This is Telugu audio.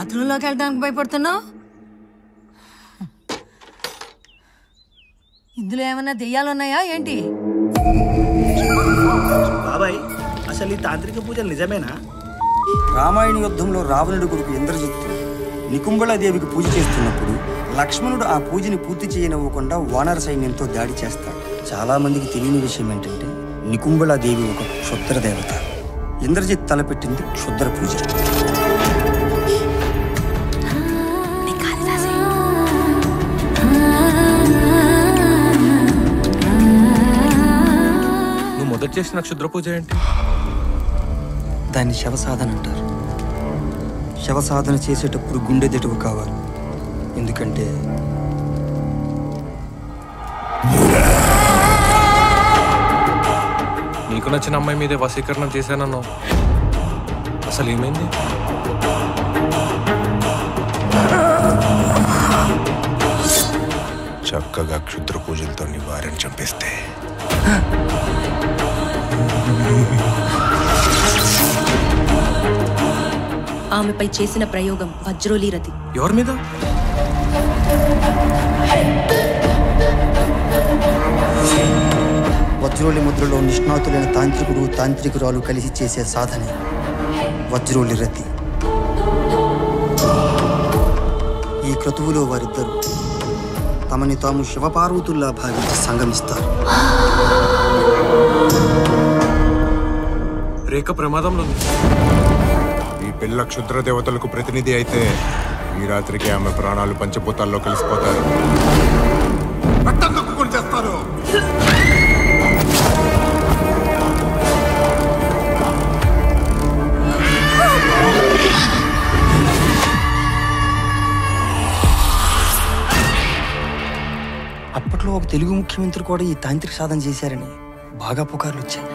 బాత్రూంలోకి వెళ్ళడానికి భయపడుతున్నావు? ఇందులో ఏమన్నా దెయ్యాలున్నాయా ఏంటి? బాబాయ్, అసలు ఈ తాంత్రిక పూజలు నిజమేనా? రామాయణ యుద్ధంలో రావణుడి కొడుకు ఇంద్రజిత్తు నికుంభళాదేవికి పూజ చేస్తున్నప్పుడు లక్ష్మణుడు ఆ పూజని పూర్తి చేయనివ్వకుండా వానర సైన్యంతో దాడి చేస్తాడు. చాలా మందికి తెలియని విషయం ఏంటంటే నికుంభళాదేవి ఒక క్షుద్ర దేవత. ఇంద్రజిత్ తలపెట్టింది క్షుద్ర పూజ. నువ్వు మొదట చేసిన క్షుద్ర పూజ ఏంటి? దాన్ని శవసాధన అంటారు. శవసాధన చేసేటప్పుడు గుండె దిటవు కావాలి. ఎందుకంటే నీకు నచ్చిన అమ్మాయి మీదే వశీకరణం చేశానన్నావు. అసలు ఏమైంది? చక్కగా క్షుద్ర పూజలతో నీ వారిని చంపేస్తే ఆమెపై చేసిన ప్రయోగం వజ్రోలి రతి. ఎవరి మీద? వజ్రోలి ముద్రలో నిష్ణాతులైన తాంత్రికుడు తాంత్రికురాలు కలిసి చేసే సాధనే వజ్రోలి రతి. ఈ క్రతువులో వారిద్దరూ తమని తాము శివపార్వతుల్లా భావించి సంగమిస్తారు. రేఖ ప్రమాదంలో ఉంది. ఈ పిల్ల క్షుద్ర దేవతలకు ప్రతినిధి అయితే ఈ రాత్రికి ఆమె ప్రాణాలు పంచభూతాల్లో కలిసిపోతారు. రక్తం కక్కుకొని చేస్తారు. అప్పట్లో ఒక తెలుగు ముఖ్యమంత్రి కూడా ఈ తాంత్రిక సాధన చేశారని బాగా పుకార్లు వచ్చాయి.